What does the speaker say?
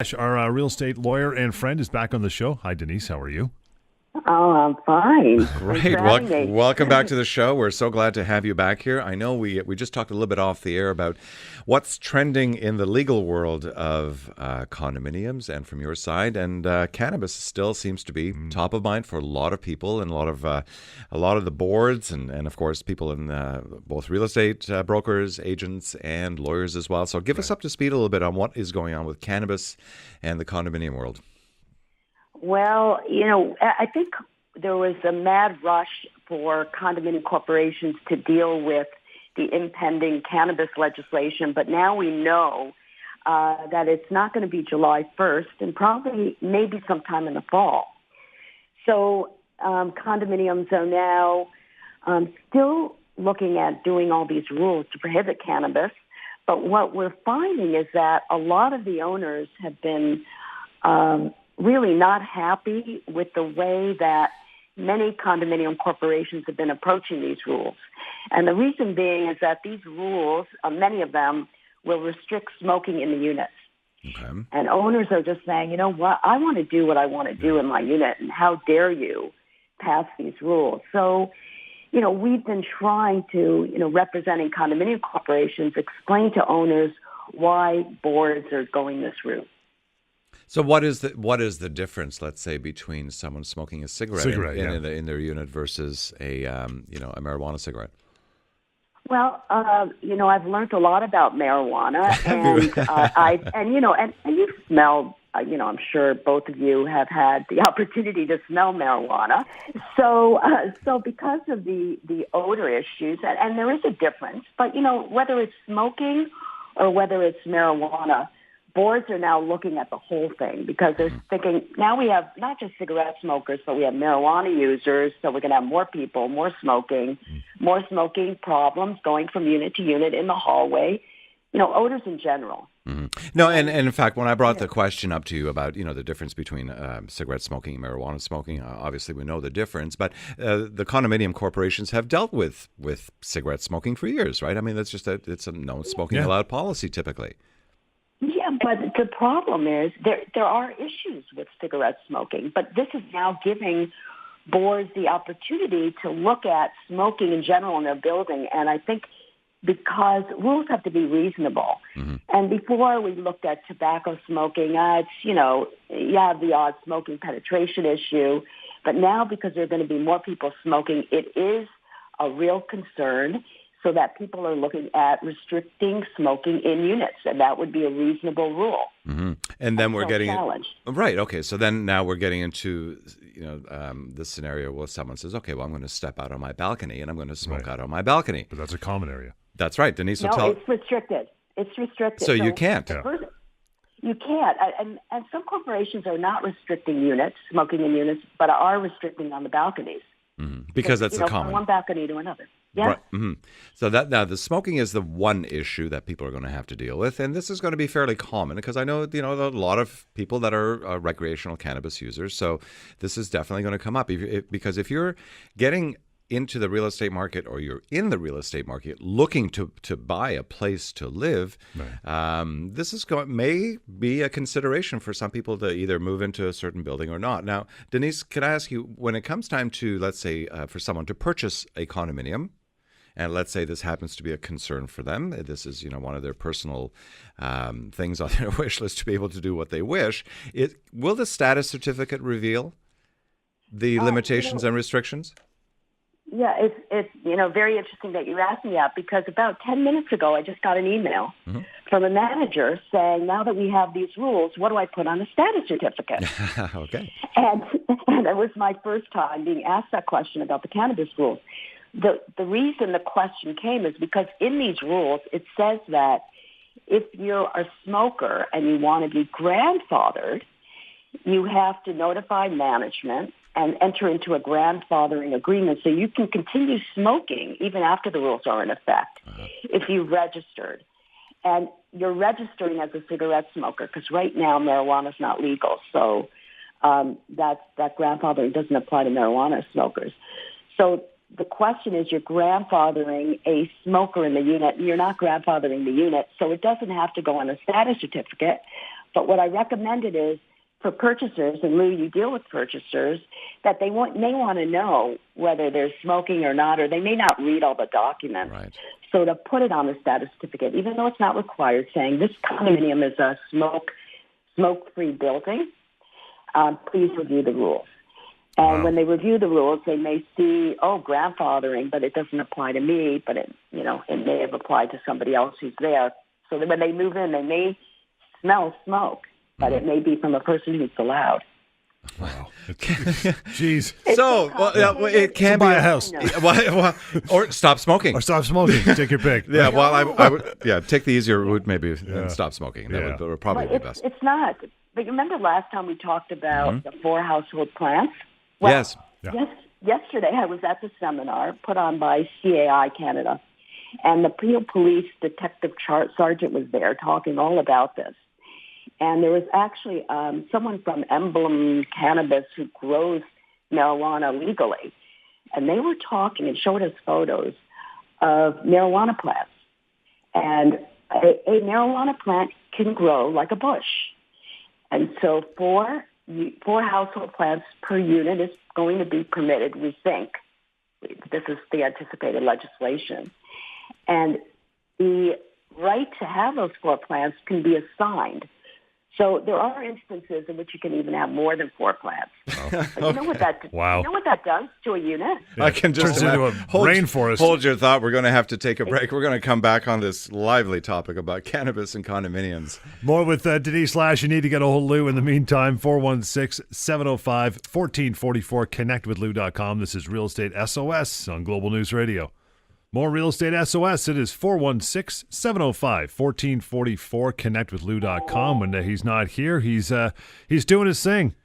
Our real estate lawyer and friend is back on the show. Hi, Denise. How are you? Oh, I'm fine. Thanks Great. for having me. Welcome back to the show. We're so glad to have you back here. I know we just talked a little bit off the air about what's trending in the legal world of condominiums and from your side, and cannabis still seems to be top of mind for a lot of people and a lot of the boards and of course people in both real estate brokers, agents, and lawyers as well. So give us up to speed a little bit on what is going on with cannabis and the condominium world. Well, I think there was a mad rush for condominium corporations to deal with the impending cannabis legislation, but now we know that it's not going to be July 1st and probably maybe sometime in the fall. So condominiums are now still looking at doing all these rules to prohibit cannabis, but what we're finding is that a lot of the owners have been really not happy with the way that many condominium corporations have been approaching these rules. And the reason being is that these rules, many of them, will restrict smoking in the units. Okay. And owners are just saying, you know what, I want to do what I want to do in my unit, and how dare you pass these rules? So, we've been trying to, representing condominium corporations, explain to owners why boards are going this route. So what is the difference, let's say, between someone smoking a cigarette in their unit versus a marijuana cigarette? Well, I've learned a lot about marijuana, and you've smelled. I'm sure both of you have had the opportunity to smell marijuana. So because of the odor issues, and there is a difference, but whether it's smoking or whether it's marijuana, boards are now looking at the whole thing because they're thinking, now we have not just cigarette smokers, but we have marijuana users, so we're going to have more people, more smoking problems going from unit to unit in the hallway, odors in general. Mm-hmm. No, and in fact, when I brought the question up to you about, the difference between cigarette smoking and marijuana smoking, obviously we know the difference, but the condominium corporations have dealt with cigarette smoking for years, right? I mean, it's a no smoking allowed policy typically. Yeah, but the problem is there are issues with cigarette smoking, but this is now giving boards the opportunity to look at smoking in general in their building, and I think because rules have to be reasonable. Mm-hmm. And before we looked at tobacco smoking, it's, you have the odd smoking penetration issue, but now because there are going to be more people smoking, it is a real concern. So that people are looking at restricting smoking in units, and that would be a reasonable rule. Mm-hmm. And then we're getting challenged. Right. Okay. So then now we're getting into this scenario where someone says, "Okay, well, I'm going to step out on my balcony and I'm going to smoke out on my balcony." But that's a common area. That's right, Denise. It's restricted. It's restricted. So you can't. You can't. And some corporations are not restricting smoking in units, but are restricting on the balconies. Mm-hmm. Because that's the common. From one balcony to another. Yeah. Right. Mm-hmm. So that now the smoking is the one issue that people are going to have to deal with, and this is going to be fairly common because I know a lot of people that are recreational cannabis users. So this is definitely going to come up because if you're getting into the real estate market or you're in the real estate market looking to buy a place to live, this is may be a consideration for some people to either move into a certain building or not. Now, Denise, can I ask you, when it comes time to, let's say, for someone to purchase a condominium, and let's say this happens to be a concern for them, this is one of their personal things on their wish list to be able to do what they wish, will the status certificate reveal the limitations and restrictions? Yeah, it's very interesting that you asked me that because about 10 minutes ago I just got an email from a manager saying, now that we have these rules, what do I put on a status certificate? Okay. And it was my first time being asked that question about the cannabis rules. The reason the question came is because in these rules it says that if you're a smoker and you want to be grandfathered, you have to notify management and enter into a grandfathering agreement so you can continue smoking even after the rules are in effect if you registered. And you're registering as a cigarette smoker because right now marijuana is not legal. So that grandfathering doesn't apply to marijuana smokers. So the question is you're grandfathering a smoker in the unit. You're not grandfathering the unit, so it doesn't have to go on a status certificate. But what I recommended is for purchasers, and Lou, you deal with purchasers, that may want to know whether there's smoking or not, or they may not read all the documents. Right. So to put it on the status certificate, even though it's not required, saying this condominium is a smoke-free building, please review the rules. And when they review the rules, they may see, grandfathering, but it doesn't apply to me, but it may have applied to somebody else who's there. So that when they move in, they may smell smoke, but it may be from a person who's allowed. Wow. Jeez. It can be buy a house. Or stop smoking. Or stop smoking. Take your pick. Yeah, well, I would take the easier route maybe and stop smoking. That would probably be best. It's not. But you remember last time we talked about the 4 household plants? Well, yes. Yesterday I was at the seminar put on by CAI Canada, and the Peel Police Detective Sergeant was there talking all about this. And there was actually someone from Emblem Cannabis who grows marijuana legally. And they were talking and showed us photos of marijuana plants. And a marijuana plant can grow like a bush. And so 4 household plants per unit is going to be permitted, we think. This is the anticipated legislation. And the right to have those 4 plants can be assigned. So there are instances in which you can even have more than 4 plants. But you know what that you know what that does to a unit? Yeah, I can just turns into a rainforest. Hold your thought. We're going to have to take a break. We're going to come back on this lively topic about cannabis and condominiums. More with Denise Lash. You need to get a hold of Lou in the meantime. 416-705-1444. ConnectWithLou.com. This is Real Estate SOS on Global News Radio. More Real Estate SOS. It is 416-705-1444. ConnectWithLou.com. When he's not here, he's doing his thing.